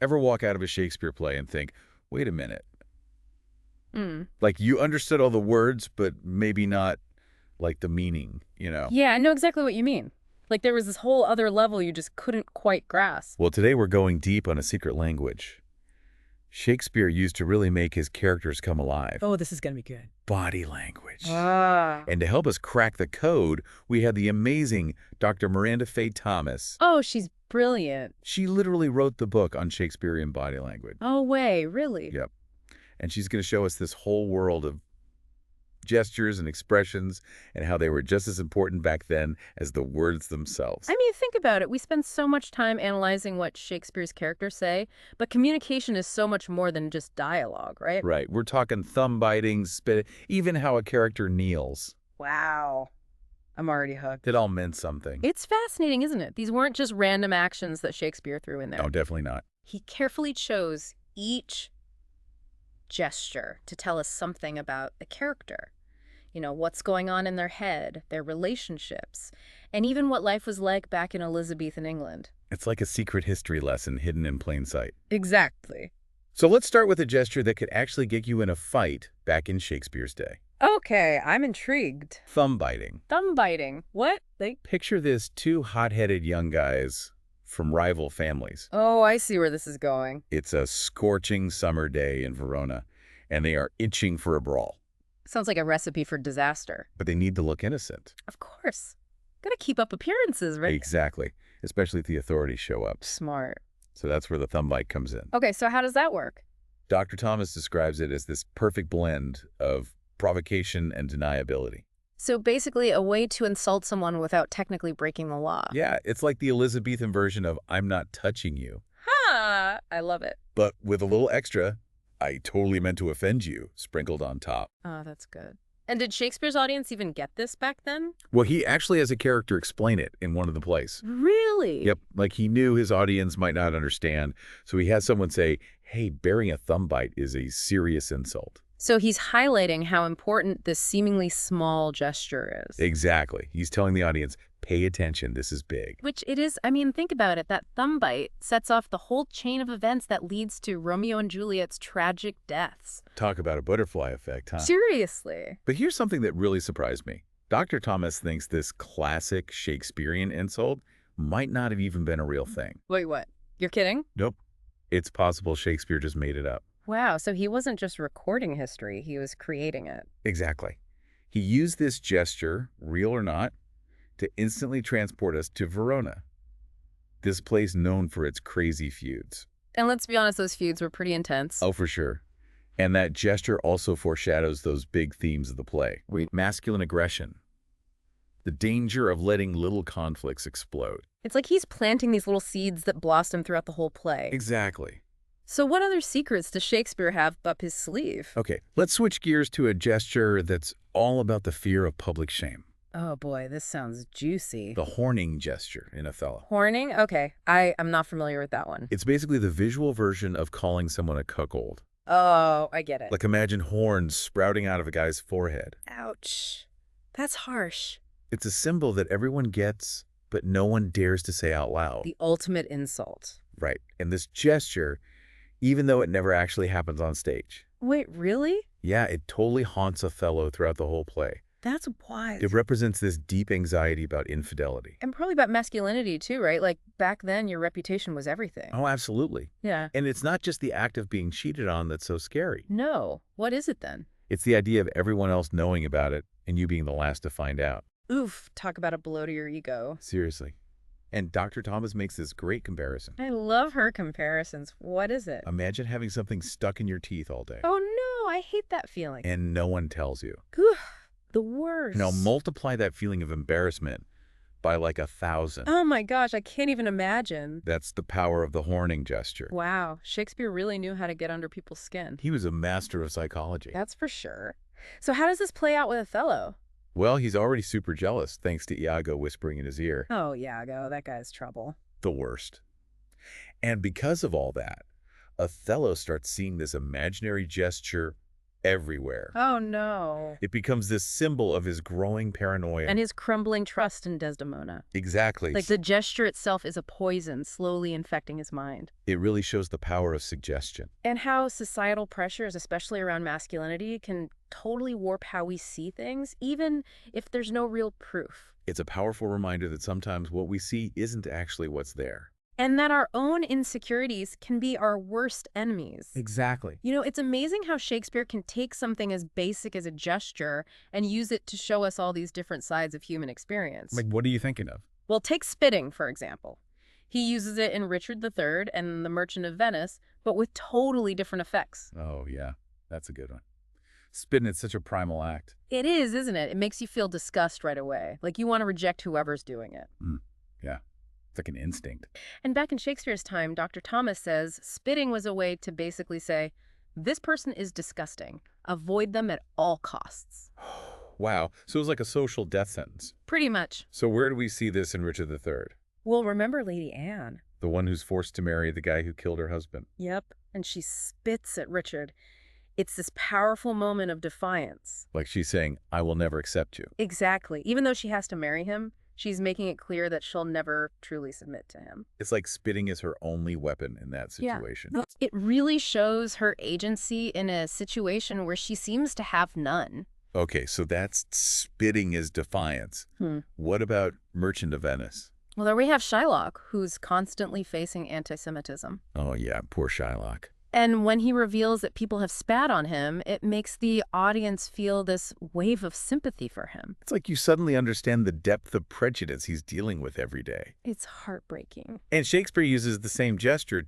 Ever walk out of a Shakespeare play and think, wait a minute, Mm. like you understood all the words, but maybe not like the meaning? Yeah, I know exactly what you mean. Like there was this whole other level you just couldn't quite grasp. Well, today we're going deep on a secret language Shakespeare used to really make his characters come alive. Oh, this is gonna be good. Body language. Ah. And to help us crack the code, we had the amazing Dr. Miranda Faye Thomas. Oh, she's brilliant. She literally wrote the book on Shakespearean body language. Oh, way, really? Yep. And she's going to show us this whole world of gestures and expressions and how they were just as important back then as the words themselves. I mean, think about it. We spend so much time analyzing what Shakespeare's characters say, but communication is so much more than just dialogue, right? Right. We're talking thumb biting, spit, even how a character kneels. Wow. I'm already hooked. It all meant something. It's fascinating, isn't it? These weren't just random actions that Shakespeare threw in there. No, definitely not. He carefully chose each gesture to tell us something about the character. You know, what's going on in their head, their relationships, and even what life was like back in Elizabethan England. It's like a secret history lesson hidden in plain sight. Exactly. So let's start with a gesture that could actually get you in a fight back in Shakespeare's day. Okay, I'm intrigued. Thumb biting. Thumb biting. What? Picture this: two hot-headed young guys from rival families. Oh, I see where this is going. It's a scorching summer day in Verona, and they are itching for a brawl. Sounds like a recipe for disaster. But they need to look innocent. Of course. Gotta keep up appearances, right? Exactly, especially if the authorities show up. Smart. So that's where the thumb bite comes in. Okay, so how does that work? Dr. Thomas describes it as this perfect blend of provocation and deniability. So basically a way to insult someone without technically breaking the law. Yeah, it's like the Elizabethan version of I'm not touching you, Ha! I love it. but with a little extra, I totally meant to offend you, sprinkled on top. Oh, that's good. And did Shakespeare's audience even get this back then? Well, he actually has a character explain it in one of the plays. Really? Yep, like he knew his audience might not understand, so he has someone say, hey, bearing a thumb bite is a serious insult. So he's highlighting how important this seemingly small gesture is. Exactly. He's telling the audience, pay attention, this is big. Which it is, I mean, think about it. That thumb bite sets off the whole chain of events that leads to Romeo and Juliet's tragic deaths. Talk about a butterfly effect, huh? Seriously. But here's something that really surprised me. Dr. Thomas thinks this classic Shakespearean insult might not have even been a real thing. Wait, what? You're kidding? Nope. It's possible Shakespeare just made it up. Wow, so he wasn't just recording history, he was creating it. Exactly. He used this gesture, real or not, to instantly transport us to Verona, this place known for its crazy feuds. And let's be honest, those feuds were pretty intense. Oh, for sure. And that gesture also foreshadows those big themes of the play. Masculine aggression, the danger of letting little conflicts explode. It's like he's planting these little seeds that blossom throughout the whole play. Exactly. So what other secrets does Shakespeare have up his sleeve? Okay, let's switch gears to a gesture that's all about the fear of public shame. Oh boy, this sounds juicy. The horning gesture in Othello. Horning? Okay, I'm not familiar with that one. It's basically the visual version of calling someone a cuckold. Oh, I get it. Like imagine horns sprouting out of a guy's forehead. Ouch. That's harsh. It's a symbol that everyone gets, but no one dares to say out loud. The ultimate insult. Right. And this gesture, even though it never actually happens on stage. Wait, really? Yeah, it totally haunts Othello throughout the whole play. That's wild. It represents this deep anxiety about infidelity. And probably about masculinity too, right? Like back then your reputation was everything. Oh, absolutely. Yeah. And it's not just the act of being cheated on that's so scary. No. What is it then? It's the idea of everyone else knowing about it and you being the last to find out. Oof, talk about a blow to your ego. Seriously. And Dr. Thomas makes this great comparison. I love her comparisons. What is it? Imagine having something stuck in your teeth all day. Oh no, I hate that feeling. And no one tells you. Oof, the worst. Now multiply that feeling of embarrassment by like 1,000. Oh my gosh, I can't even imagine. That's the power of the horning gesture. Wow, Shakespeare really knew how to get under people's skin. He was a master of psychology. That's for sure. So how does this play out with Othello? Well, he's already super jealous thanks to Iago whispering in his ear. Oh, Iago, that guy's trouble. The worst. And because of all that, Othello starts seeing this imaginary gesture everywhere. Oh, no. It becomes this symbol of his growing paranoia. And his crumbling trust in Desdemona. Exactly. Like the gesture itself is a poison slowly infecting his mind. It really shows the power of suggestion. And how societal pressures, especially around masculinity, can totally warp how we see things, even if there's no real proof. It's a powerful reminder that sometimes what we see isn't actually what's there. And that our own insecurities can be our worst enemies. Exactly. You know, it's amazing how Shakespeare can take something as basic as a gesture and use it to show us all these different sides of human experience. Like, what are you thinking of? Well, take spitting, for example. He uses it in Richard III and The Merchant of Venice, but with totally different effects. Oh, yeah. That's a good one. Spitting, it's such a primal act. It is, isn't it? It makes you feel disgust right away. Like you want to reject whoever's doing it. Yeah. It's like an instinct. And back in Shakespeare's time, Dr. Thomas says spitting was a way to basically say, this person is disgusting. Avoid them at all costs. Wow. So it was like a social death sentence. Pretty much. So where do we see this in Richard III? Well, remember Lady Anne? The one who's forced to marry the guy who killed her husband. Yep. And she spits at Richard. It's this powerful moment of defiance. Like she's saying, I will never accept you. Exactly. Even though she has to marry him, she's making it clear that she'll never truly submit to him. It's like spitting is her only weapon in that situation. Yeah. It really shows her agency in a situation where she seems to have none. Okay, so that's spitting is defiance. What about Merchant of Venice? Well, there we have Shylock, who's constantly facing anti-Semitism. Oh, yeah, poor Shylock. And when he reveals that people have spat on him, it makes the audience feel this wave of sympathy for him. It's like you suddenly understand the depth of prejudice he's dealing with every day. It's heartbreaking. And Shakespeare uses the same gesture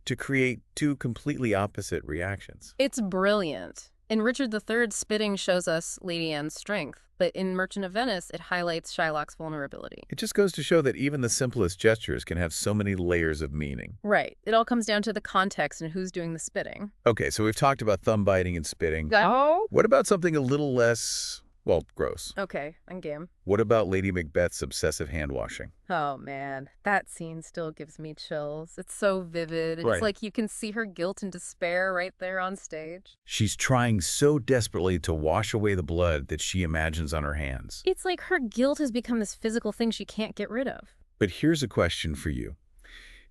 to create two completely opposite reactions. It's brilliant. In Richard III, spitting shows us Lady Anne's strength, but in Merchant of Venice, it highlights Shylock's vulnerability. It just goes to show that even the simplest gestures can have so many layers of meaning. Right. It all comes down to the context and who's doing the spitting. Okay, so we've talked about thumb biting and spitting. Oh? What about something a little less, well, gross? Okay, I'm game. What about Lady Macbeth's obsessive hand-washing? Oh, man. That scene still gives me chills. It's so vivid. It's Right. like you can see her guilt and despair right there on stage. She's trying so desperately to wash away the blood that she imagines on her hands. It's like her guilt has become this physical thing she can't get rid of. But here's a question for you.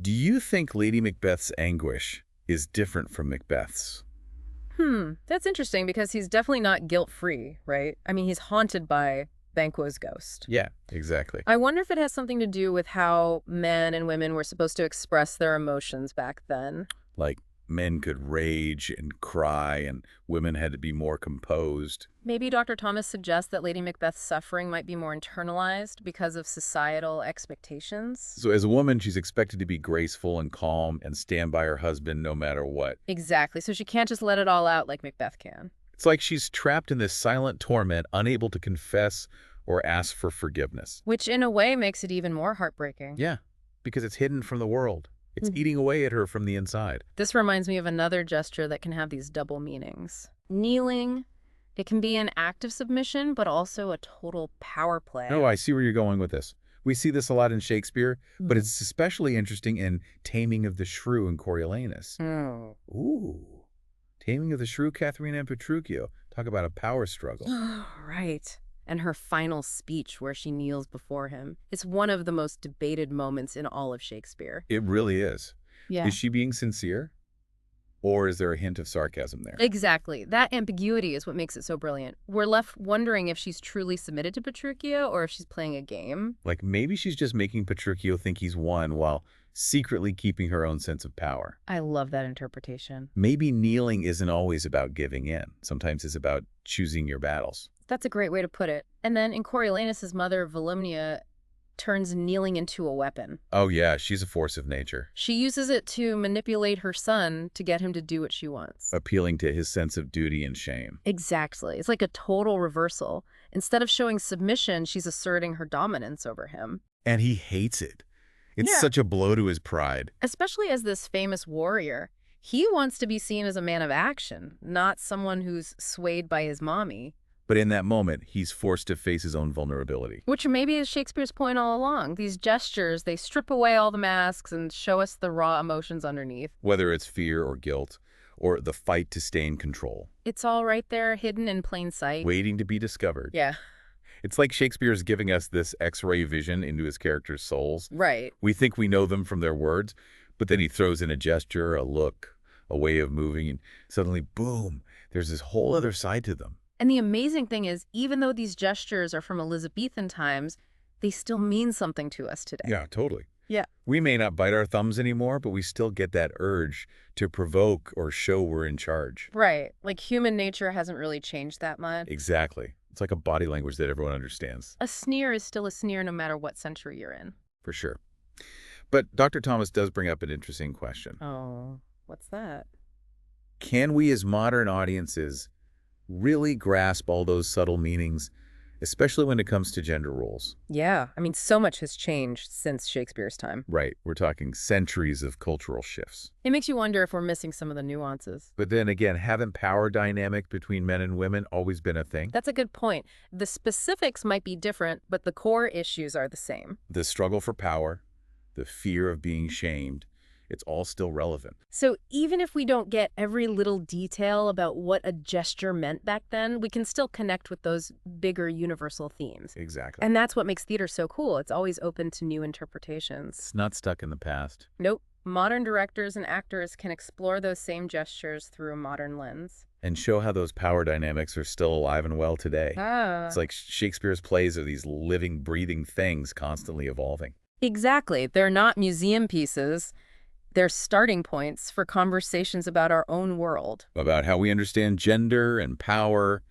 Do you think Lady Macbeth's anguish is different from Macbeth's? That's interesting because he's definitely not guilt-free, right? I mean, he's haunted by Banquo's ghost. Yeah, exactly. I wonder if it has something to do with how men and women were supposed to express their emotions back then. Like men could rage and cry and women had to be more composed. Maybe Dr. Thomas suggests that Lady Macbeth's suffering might be more internalized because of societal expectations. So as a woman, she's expected to be graceful and calm and stand by her husband no matter what. Exactly. So she can't just let it all out like Macbeth can. It's like she's trapped in this silent torment, unable to confess or ask for forgiveness. Which in a way makes it even more heartbreaking. Yeah, because it's hidden from the world. It's eating away at her from the inside. This reminds me of another gesture that can have these double meanings. Kneeling, it can be an act of submission, but also a total power play. Oh, I see where you're going with this. We see this a lot in Shakespeare, but it's especially interesting in Taming of the Shrew and Coriolanus. Oh. Ooh. Taming of the Shrew, Katharina and Petruchio. Talk about a power struggle. Right. And her final speech where she kneels before him. It's one of the most debated moments in all of Shakespeare. It really is. Yeah. Is she being sincere? Or is there a hint of sarcasm there? Exactly. That ambiguity is what makes it so brilliant. We're left wondering if she's truly submitted to Petruchio or if she's playing a game. Like maybe she's just making Petruchio think he's won while secretly keeping her own sense of power. I love that interpretation. Maybe kneeling isn't always about giving in. Sometimes it's about choosing your battles. That's a great way to put it. And then in Coriolanus' mother, Volumnia, turns kneeling into a weapon. Oh yeah, she's a force of nature. She uses it to manipulate her son to get him to do what she wants. Appealing to his sense of duty and shame. Exactly. It's like a total reversal. Instead of showing submission, she's asserting her dominance over him. And he hates it. It's such a blow to his pride. Especially as this famous warrior. He wants to be seen as a man of action, not someone who's swayed by his mommy. But in that moment, he's forced to face his own vulnerability. Which maybe is Shakespeare's point all along. These gestures, they strip away all the masks and show us the raw emotions underneath. Whether it's fear or guilt, or the fight to stay in control, It's all right there, hidden in plain sight. waiting to be discovered. Yeah, It's like Shakespeare's giving us this X-ray vision into his characters' souls. right. We think we know them from their words, but then he throws in a gesture, a look, a way of moving, and suddenly, boom, there's this whole other side to them. And the amazing thing is, even though these gestures are from Elizabethan times, they still mean something to us today. Yeah, totally. Yeah. We may not bite our thumbs anymore, but we still get that urge to provoke or show we're in charge. Right. Like human nature hasn't really changed that much. Exactly. It's like a body language that everyone understands, A sneer is still a sneer no matter what century you're in. for sure. But Dr. Thomas does bring up an interesting question. Oh, what's that? Can we as modern audiences really grasp all those subtle meanings, especially when it comes to gender roles? Yeah, I mean, so much has changed since Shakespeare's time. Right, we're talking centuries of cultural shifts. It makes you wonder if we're missing some of the nuances. But then again, haven't power dynamic between men and women always been a thing? That's a good point. The specifics might be different, but the core issues are the same. The struggle for power, the fear of being shamed, it's all still relevant. So even if we don't get every little detail about what a gesture meant back then, we can still connect with those bigger universal themes. Exactly. And that's what makes theater so cool. It's always open to new interpretations. It's not stuck in the past. Nope. Modern directors and actors can explore those same gestures through a modern lens. And show how those power dynamics are still alive and well today. Ah. It's like Shakespeare's plays are these living, breathing things constantly evolving. Exactly. They're not museum pieces. They're starting points for conversations about our own world, About how we understand gender and power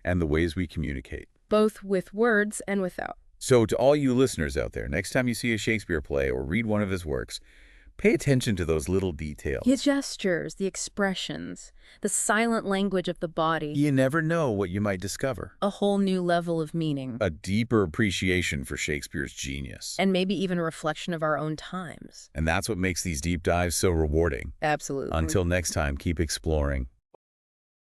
and the ways we communicate. both with words and without. So to all you listeners out there, next time you see a Shakespeare play or read one of his works, pay attention to those little details. The gestures, the expressions, the silent language of the body. You never know what you might discover. A whole new level of meaning. A deeper appreciation for Shakespeare's genius. And maybe even a reflection of our own times. And that's what makes these deep dives so rewarding. Absolutely. Until next time, keep exploring,